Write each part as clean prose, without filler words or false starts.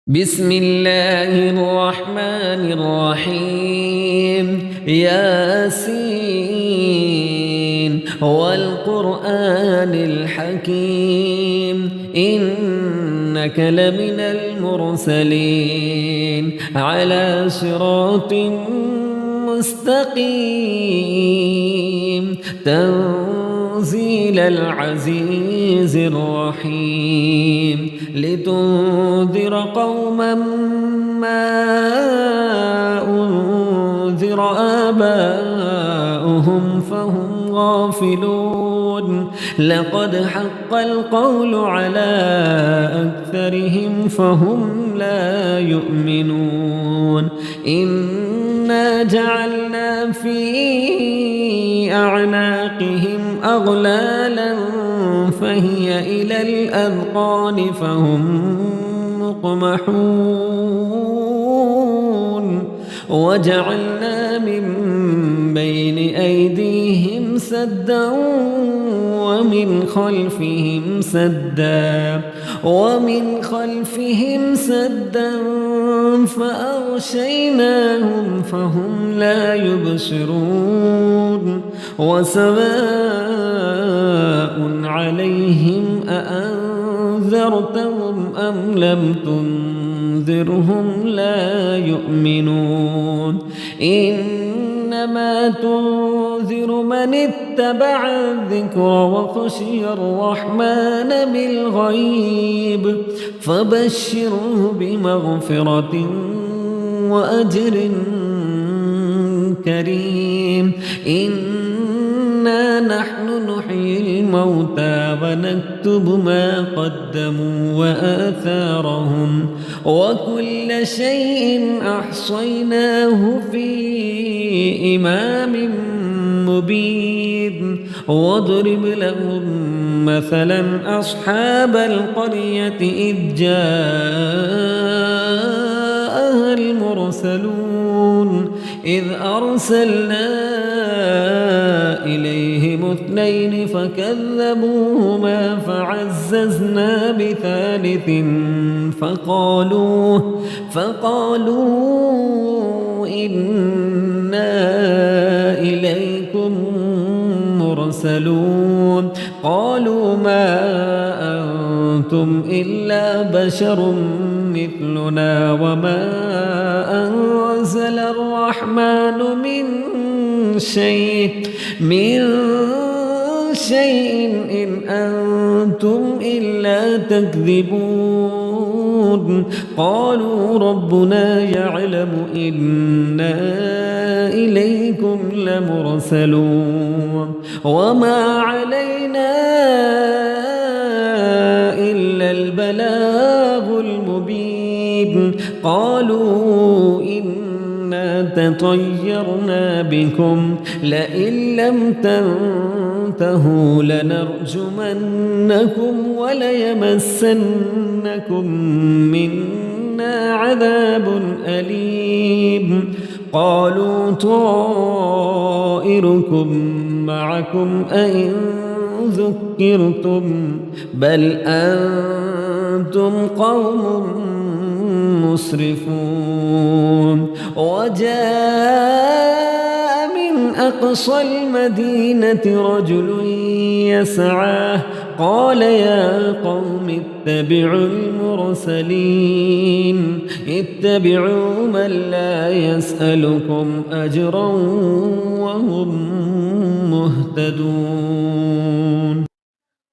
بسم الله الرحمن الرحيم ياسين والقرآن الحكيم إنك لمن المرسلين على صراط مستقيم تنزيل العزيز الرحيم لتنذر قوما ما أنذر آباؤهم فهم غافلون لقد حق القول على أكثرهم فهم لا يؤمنون إنا جعلنا في أعناقهم أغلالا فهي إلى الأذقان فهم مقمحون وجعلنا من بين أيديهم سدا ومن خلفهم سدا فأغشيناهم فهم لا يبصرون وسواء عليهم أأنذرتهم أم لم تنذرهم لا يؤمنون إنما تنذر من اتبع الذكر وخشي الرحمن بالغيب فبشره بمغفرة وأجر كريم إنا نحن نحيي الموتى ونكتب ما قدموا وآثارهم وكل شيء أحصيناه في إمام مبين واضرب لهم مثلا أصحاب القرية إذ جاءها المرسلون إذ أرسلنا إليهم اثنين فكذبوهما فعززنا بثالث فقالوا إنا إليكم مرسلون قالوا ما أنتم إلا بشر مثلنا وما أنزل الرحمن من شيء إن أنتم إلا تكذبون قالوا ربنا يعلم إنا إليكم لمرسلون وما علينا إلا البلاغ المبين قالوا إنا تطيرنا بكم لئن لم تنتهوا لنرجمنكم وليمسنكم منا عذاب أليم قالوا طائركم معكم أئن ذكرتم بل أنتم قوم مسرفون وجاء من أقصى المدينة رجل يسعى قال يا قوم اتبعوا المرسلين اتبعوا من لا يسألكم أجرا وهم مهتدون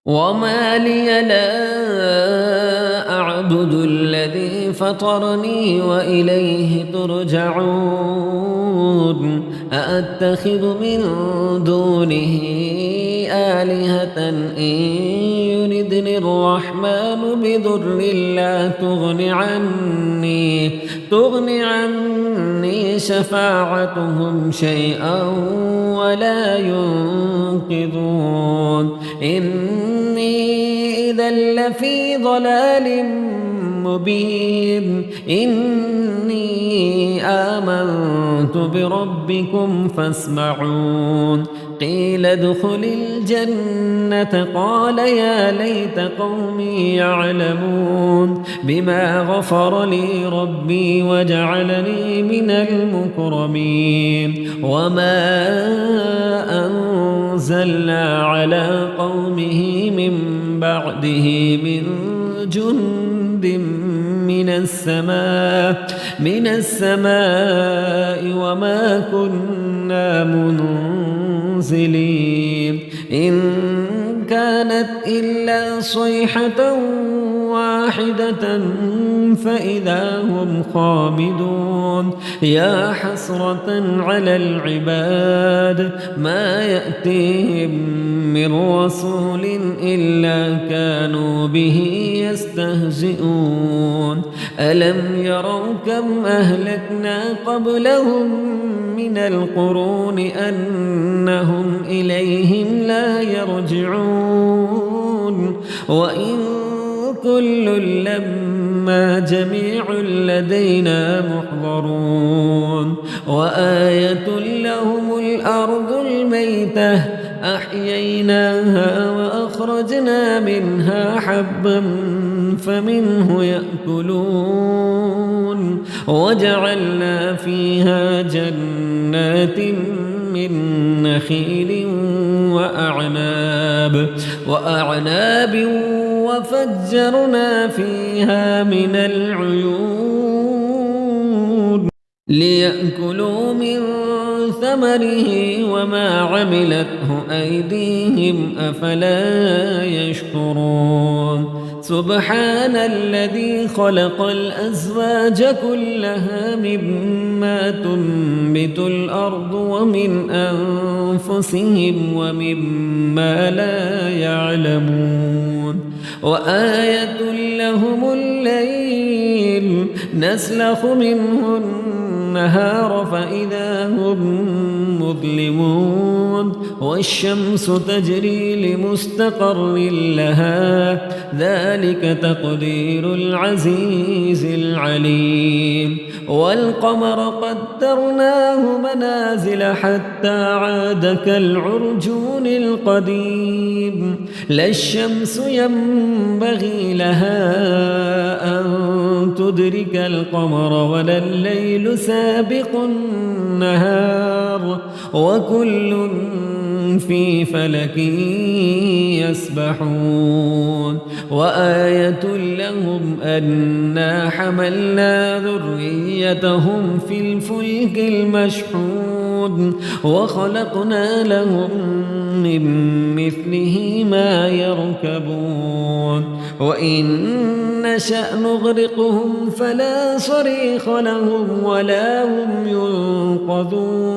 وما لي لا أعبد الذي فطرني وإليه ترجعون أأتخذ من دونه آلهة إن يردني الرحمن بضر لا تغن عني شفاعتهم شيئا ولا ينقذون إني إذا لفي ضلال مبين إني آمنت بربكم فاسمعون قيل ادخل الجنة قال يا ليت قومي يعلمون بما غفر لي ربي وجعلني من المكرمين وما أنزلنا على قومه من بعده من جند من السماء وما كنا منزلين إن كانت إلا صيحة واحدة فإذا هم خامدون يا حسرة على العباد ما يأتيهم من رسول إلا كانوا به يستهزئون ألم يروا كم أهلكنا قبلهم من القرون أنهم إليهم لا يرجعون وإن كل لما جميع لدينا محضرون وآية لهم الأرض الميتة أحييناها وأخرجنا منها حبا فمنه يأكلون وجعلنا فيها جنات من نخيل وأعناب وفجرنا فيها من العيون ليأكلوا من ثمره وما عملته أيديهم أفلا يشكرون سبحان الذي خلق الأزواج كلها مما تنبت الأرض ومن أنفسهم ومما لا يعلمون وآية لهم الليل نسلخ منه النهار فإذا هم مظلمون والشمس تجري لمستقر لها ذلك تقدير العزيز العليم والقمر قدرناه منازل حتى عاد كالعرجون القديم لا الشمس ينبغي لها أن تدرك القمر ولا الليل سابق النهار وكل في فلك يسبحون وآية لهم أنا حملنا ذريتهم في الفلك المشحون وخلقنا لهم من مثله ما يركبون وإن نشأ نغرقهم فلا صريخ لهم ولا هم ينقذون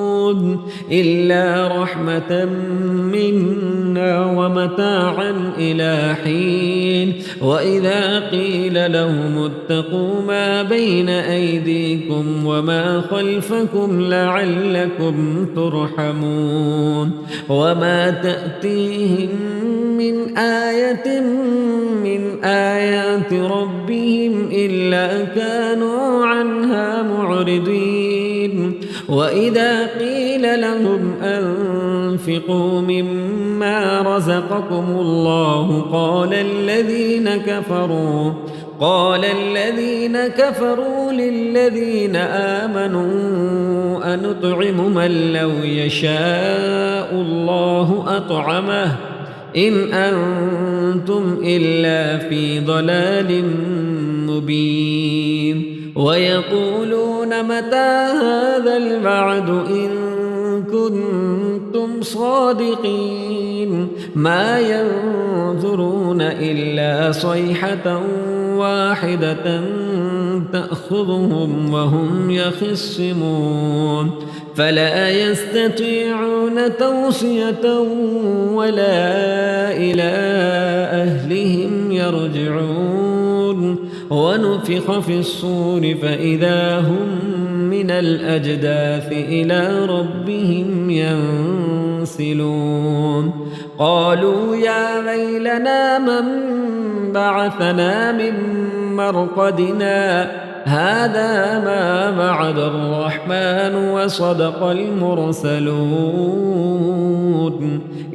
إلا رحمة منا ومتاعا إلى حين وإذا قيل لهم اتقوا ما بين أيديكم وما خلفكم لعلكم ترحمون وما تأتيهم من آية من آيات ربهم إلا كانوا عنها معرضين وإذا قيل لهم أنفقوا مما رزقكم الله قال الذين كفروا للذين آمنوا أنطعم من لو يشاء الله أطعمه إن أنتم إلا في ضلال مبين ويقولون متى هذا الوعد إن كنتم صادقين ما ينظرون إلا صيحة واحدة تأخذهم وهم يخصمون فلا يستطيعون توصية ولا إلى أهلهم يرجعون ونفخ في الصور فإذا هم من الأجداث إلى ربهم ينسلون قالوا يا ويلنا من بعثنا من مرقدنا هذا ما وعد الرحمن وصدق المرسلون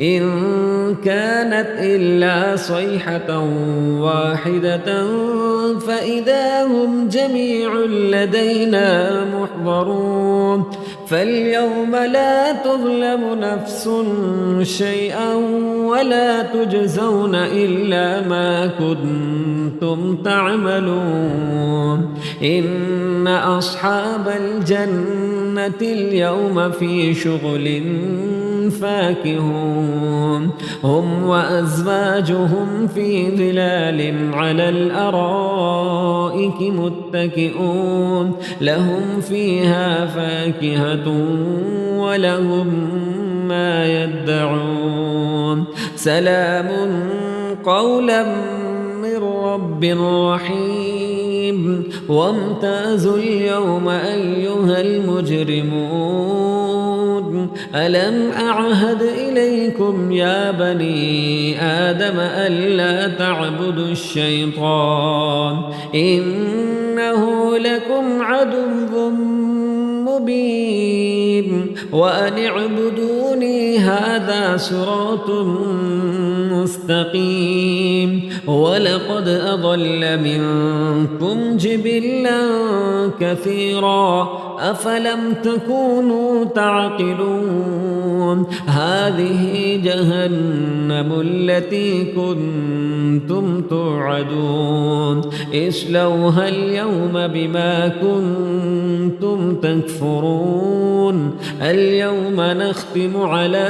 إن كانت إلا صيحة واحدة فإذا هم جميع لدينا محضرون فاليوم لا تظلم نفس شيئا ولا تجزون إلا ما كنتم تعملون إن أصحاب الجنة اليوم في شغل فاكهون هم وأزواجهم في ظلال على الأرائك متكئون لهم فيها فاكهة ولهم ما يدعون سلام قولا من رب رحيم وامتازوا اليوم أيها المجرمون ألم أعهد إليكم يا بني آدم ألا تعبدوا الشيطان إنه لكم عدو مبين وأن اعبدوني هذا صراط مستقيم ولقد أضل منكم جبلا كثيرا أفلم تكونوا تعقلون هذه جهنم التي كنتم توعدون اصلوها اليوم بما كنتم تكفرون اليوم نختم على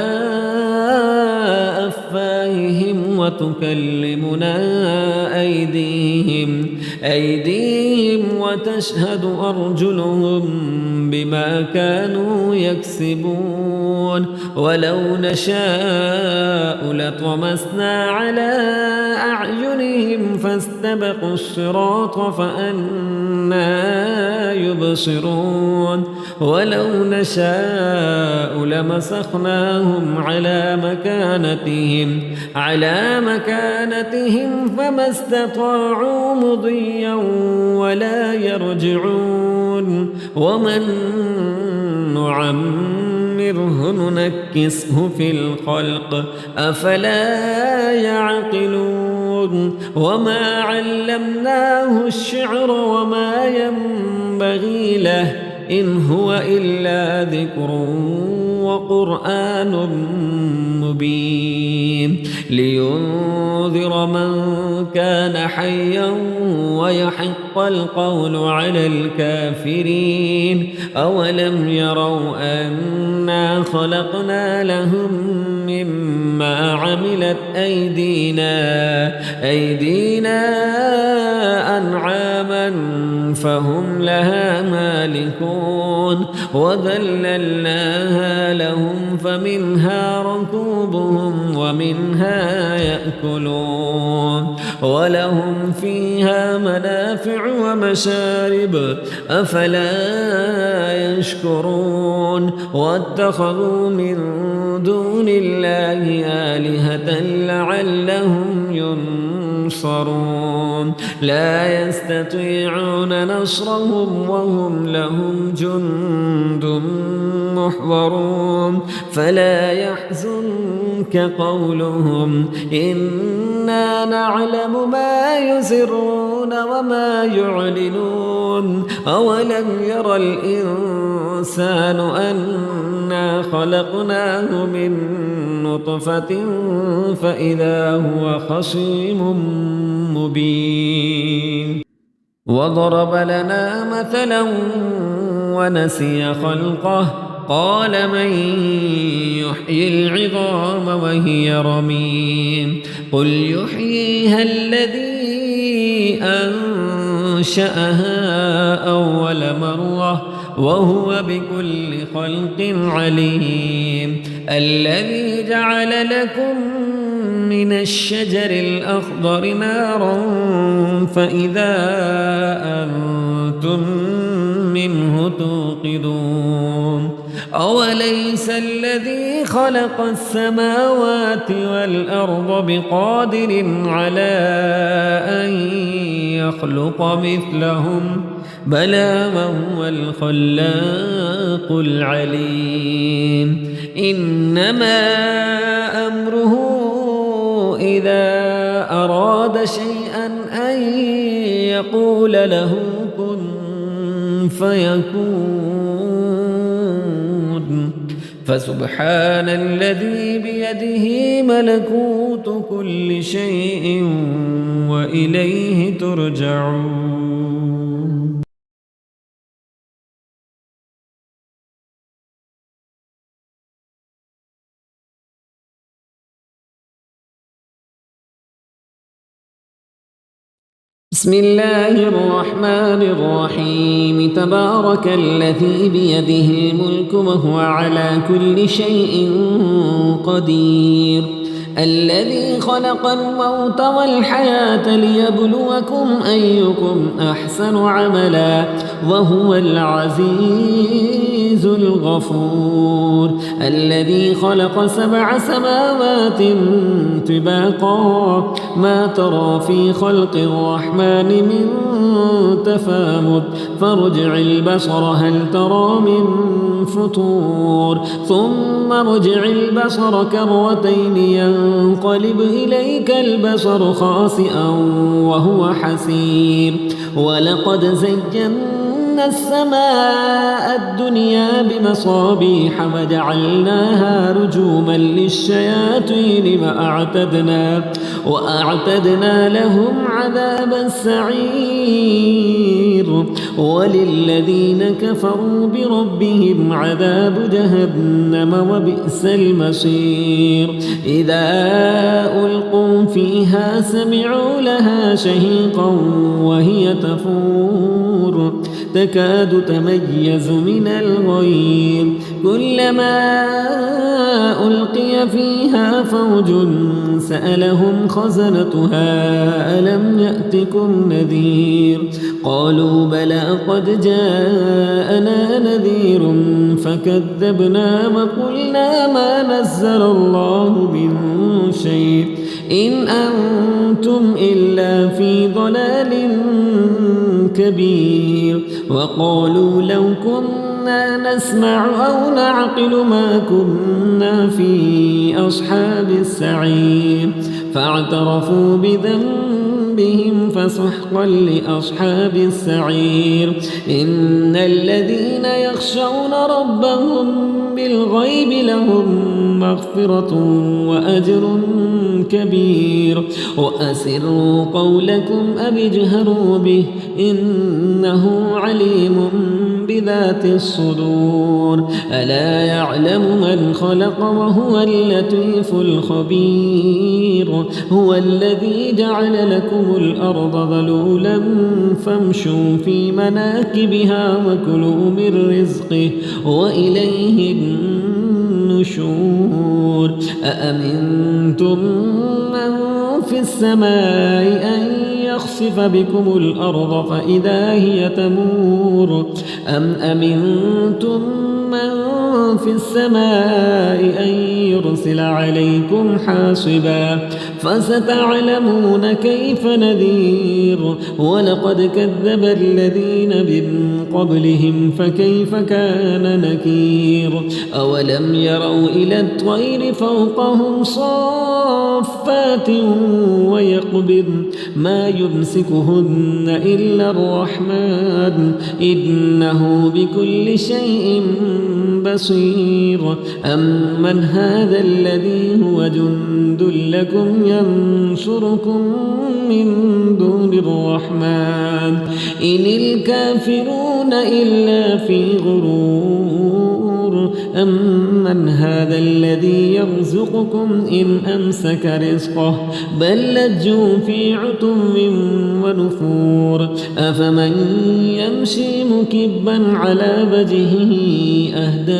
أفواههم وتكلمنا أيديهم وتشهد أرجلهم بما كانوا يكسبون ولو نشاء لطمسنا على أعينهم فاستبقوا الصراط فأنى يبصرون ولو نشاء لمسخناهم على مكانتهم فما استطاعوا مضيا ولا يرجعون ومن نعمره ننكسه في الخلق أفلا يعقلون وما علمناه الشعر وما ينبغي له إن هو إلا ذكر وقرآن مبين لينذر من كان حيا ويحق القول على الكافرين أولم يروا أنا خلقنا لهم مما عملت أيدينا أنعاما فهم لها مالكون وذللناها لهم فمنها ركوبهم ومنها يأكلون ولهم فيها منافع ومشارب أفلا يشكرون واتخذوا من دون الله آلهة لعلهم ينصرون لا يستطيعون نصرهم وهم لهم جند محضرون فلا يحزنك قولهم إنا نعلم ما يسرون وما يعلنون أولم ير الإنسان أنا خلقناه من نطفة فإذا هو خصيم مبين وضرب لنا مثلا ونسي خلقه قال من يحيي العظام وهي رميم قل يحييها الذي أنشأها أول مرة وهو بكل خلق عليم الذي جعل لكم من الشجر الأخضر نارا فإذا أنتم منه توقدون أوليس الذي خلق السماوات والأرض بقادر على أن يخلق مثلهم بلى وهو الخلاق العليم إنما أمره إذا أراد شيئا أن يقول له كن فيكون فسبحان الذي بيده ملكوت كل شيء وإليه ترجعون. بسم الله الرحمن الرحيم تبارك الذي بيده الملك وهو على كل شيء قدير الذي خلق الموت والحياة ليبلوكم أيكم أحسن عملا وهو العزيز الغفور الذي خلق 7 سماوات طباقا ما ترى في خلق الرحمن من تفاوت فارجع البصر هل ترى من فطور ثم ارجع البصر كرتين ينقلب إليك البصر خاسئا وهو حسير ولقد زينا السماء الدنيا بمصابيح وجعلناها رجوما للشياطين وأعتدنا لهم عذاب السعير وللذين كفروا بربهم عذاب جهنم وبئس المصير إذا ألقوا فيها سمعوا لها شهيقا وهي تفور تكاد تميز من الغيظ كلما ألقي فيها فوج سألهم خزنتها ألم يأتكم نذير قالوا بلى قد جاءنا نذير فكذبنا وقلنا ما نزل الله من شيء إن أنتم إلا في ضلال كبير وقالوا لو كنا نسمع أو نعقل ما كنا في أصحاب السعير فاعترفوا بذنبهم فسحقا لأصحاب السعير إن الذين يخشون ربهم بالغيب لهم مغفرة وأجر كبير وأسروا قولكم أو اجهروا به إنه عليم بذات الصدور ألا يعلم من خلق وهو اللطيف الخبير هو الذي جعل لكم الأرض ذلولا فامشوا في مناكبها وكلوا من رزقه وإليه النشور أأمنتم من في السماء أن يخسف بكم الأرض فإذا هي تمور أم أمنتم من في السماء أن يرسل عليكم حاصبا فستعلمون كيف نذير ولقد كذب الذين من قبلهم فكيف كان نكير أولم يروا إلى الطير فوقهم صافات ويقبض ما يمسكهن إلا الرحمن إنه بكل شيء بصير أمن هذا الذي هو جند لكم ينصركم من دون الرحمن إن الكافرون إلا في غرور أمن هذا الذي يرزقكم إن أمسك رزقه بل لجوا في عتو ونفور أفمن يمشي مكبا على وجهه أهدى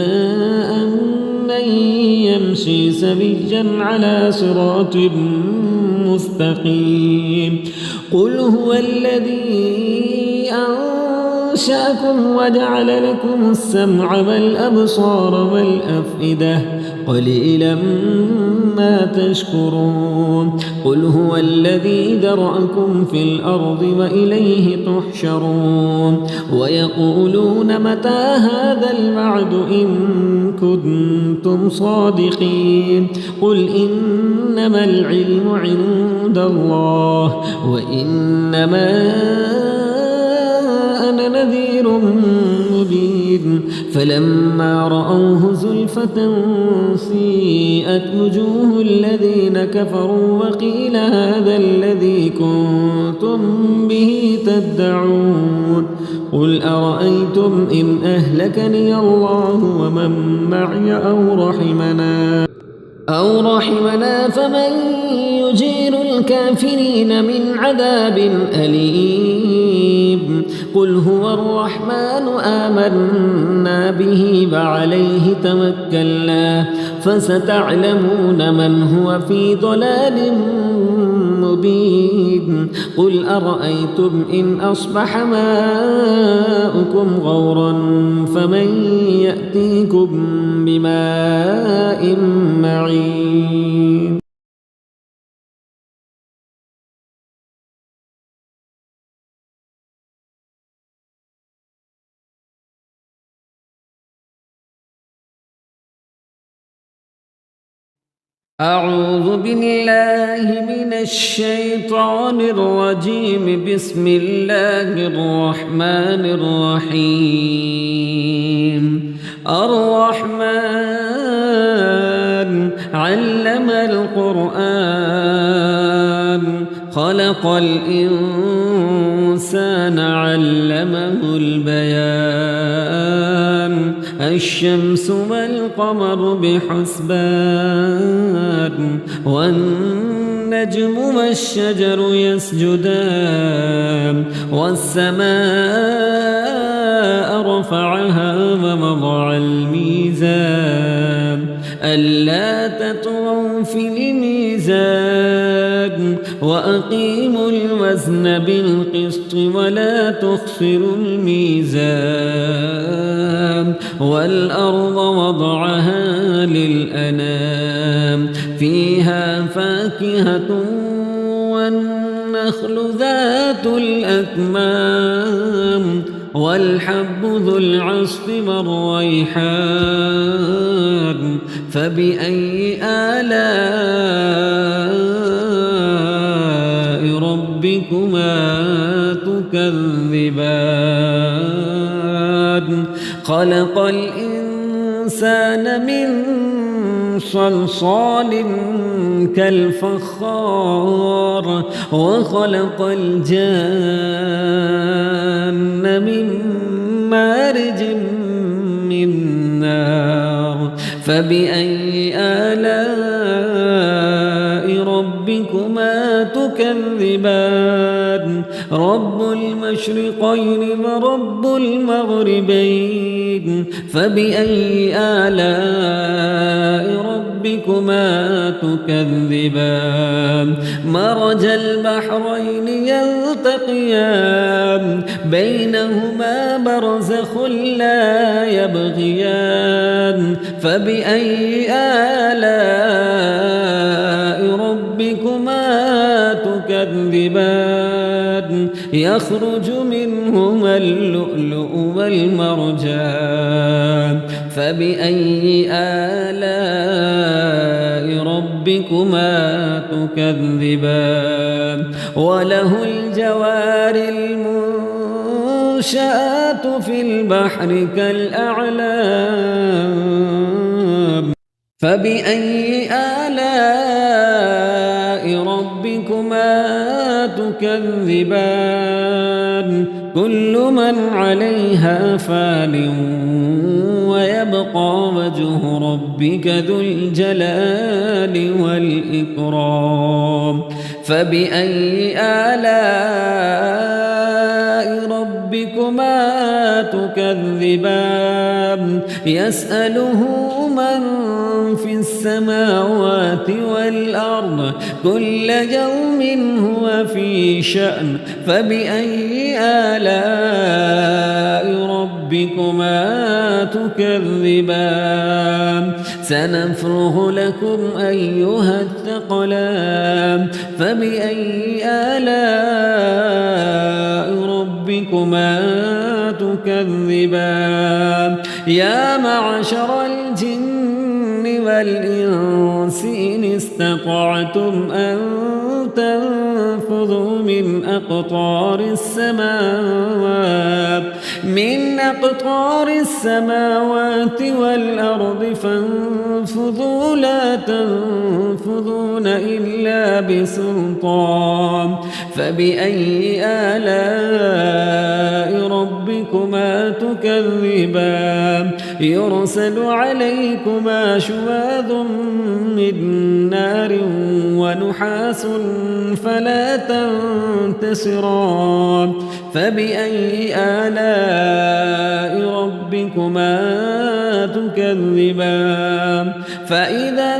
من يمشي سويا على صراط مستقيم قل هو الذي أنشأكم وجعل لكم السمع والأبصار والأفئدة قليلا ما تشكرون قل هو الذي ذرأكم في الأرض وإليه تحشرون ويقولون متى هذا الوعد إن كنتم صادقين قل إنما العلم عند الله وإنما أنا نذير مبين فلما رأوه زلفة سيئت وجوه الذين كفروا وقيل هذا الذي كنتم به تدعون قل أرأيتم إن أهلكني الله ومن معي أو رحمنا فمن يجير الكافرين من عذاب أليم قل هو الرحمن آمنا به وعليه توكلنا فستعلمون من هو في ضلال مبين قل أرأيتم إن أصبح ماؤكم غورا فمن يأتيكم بماء معين أعوذ بالله من الشيطان الرجيم بسم الله الرحمن الرحيم الرحمن علم القرآن خلق الإنسان علمه البيان الشمس والقمر بحسبان والنجم والشجر يسجدان والسماء رفعها ووضع الميزان ألا تطغوا في الميزان وأقيموا الوزن بالقسط ولا تخسروا الميزان والأرض وضعها للأنام فيها فاكهة والنخل ذات الأكمام والحب ذو العصف والريحان فبأي آلاء ربكما تكذبان خلق الإنسان من صلصال كالفخار وخلق الجان من مارج من نار فبأي آلاء ربكما تكذبان رب المشرقين ورب المغربين فبأي آلاء ربكما تكذبان مرج البحرين يلتقيان بينهما برزخ لا يبغيان فبأي آلاء ربكما تكذبان يخرج منهما اللؤلؤ والمرجان فبأي آلاء ربكما تكذبان وله الجوار المنشآت في البحر كالأعلام فبأي آلاء ربكما تكذبان كل من عليها فان ويبقى وجه ربك ذو الجلال والإكرام فبأي آلاء ربكما تكذبان يسأله من في السماوات والأرض كل يوم هو في شأن فبأي آلاء ربكما تكذبان سنفرغ لكم أيها الثقلان فبأي آلاء ربكما تكذبان يا معشر الجن والإنس إن استطعتم أن تنفذوا من أقطار السماوات والأرض فانفذوا لا تنفذون إلا بسلطان فبأي آلاء ربكما تكذبان يرسل عليكما شواظ من نار ونحاس فلا تنتصران فبأي آلاء ربكما تكذبان فإذا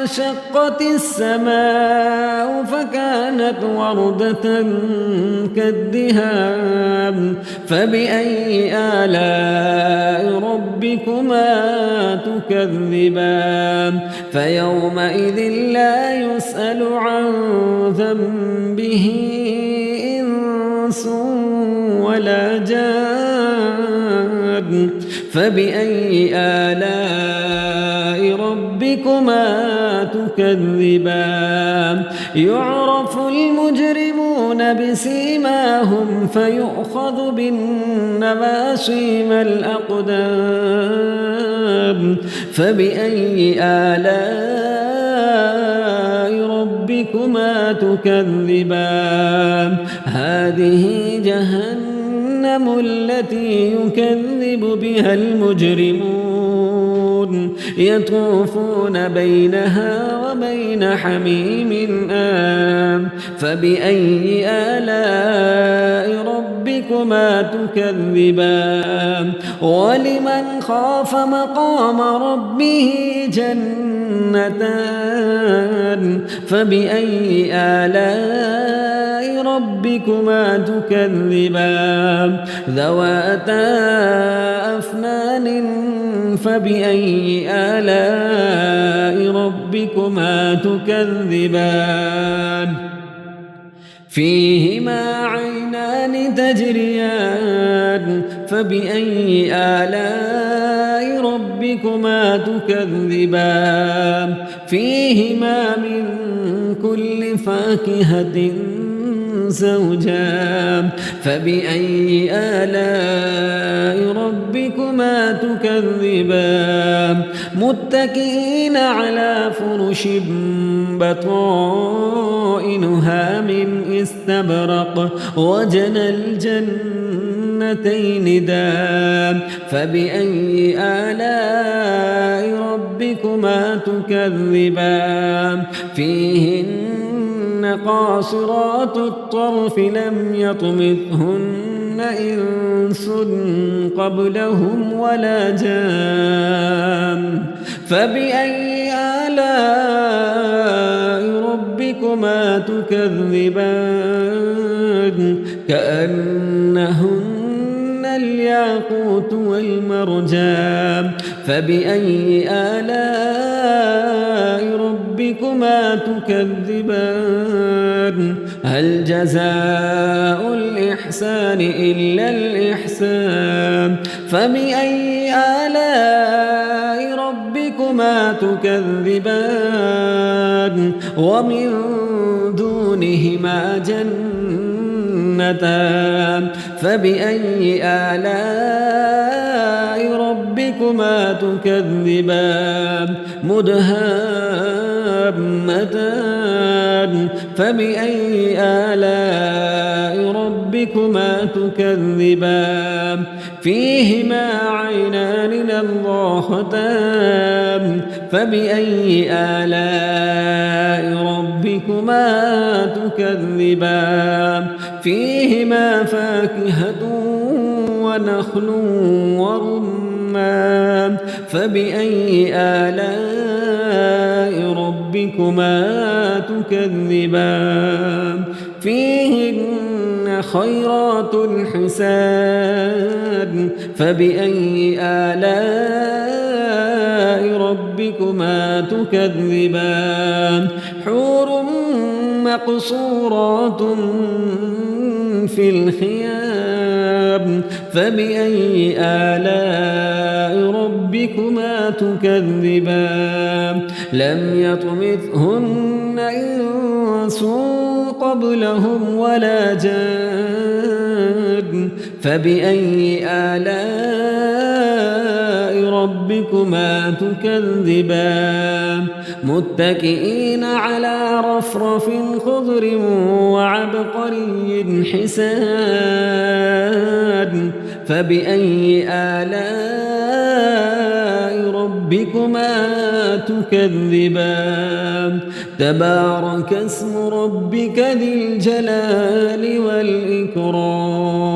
انشقت السماء فكانت وردة كالدهان فبأي آلاء ربكما تكذبان فيومئذ لا يسأل عن ذنبه إنس ولا جان فبأي آلاء ربكما تكذبان يعرف المجرمون بسيماهم فيؤخذ بالنواصي والأقدام فبأي آلاء ربكما تكذبان هذه جهنم التي يكذب بها المجرمون يطوفون بينها وبين حميم آن فبأي آلاء ربكما تكذبان ولمن خاف مقام ربه جنتان فبأي آلاء ربكما تكذبان ذواتا أفنان فبأي آلاء ربكما تكذبان فيهما عينان تجريان فبأي آلاء ربكما تكذبان فيهما من كل فاكهة زوجان فبأي آلاء ربكما تكذبان متكئين على فرش بطائنها من استبرق وجنى الجنتين دان فبأي آلاء ربكما تكذبان فيهن قاصرات الطرف لم يطمثهن إنس قبلهم ولا جان فبأي آلاء ربكما تكذبان كأنهن الياقوت والمرجان فبأي آلاء ربكما تكذبان هل جزاء الإحسان إلا الإحسان فبأي آلاء ربكما تكذبان ومن دونهما جنتان فبأي آلاء ربكما تكذبان مدهامتان فبأي آلاء ربكما تكذبان فيهما عينان نضاختان فبأي آلاء ربكما تكذبان فيهما فاكهة ونخل ورمان فبأي آلاء ربكما تكذبان فيهن خيرات حسان فبأي آلاء ربكما تكذبان حور مقصورات في الخيام فبأي آلاء ربكما تكذبان لم يطمثهن إنس قبلهم ولا جان فبأي آلاء ربكما تكذبان متكئين على رفرف خضر وعبقري حسان فبأي آلاء ربكما تكذبان تبارك اسم ربك ذي الجلال والإكرام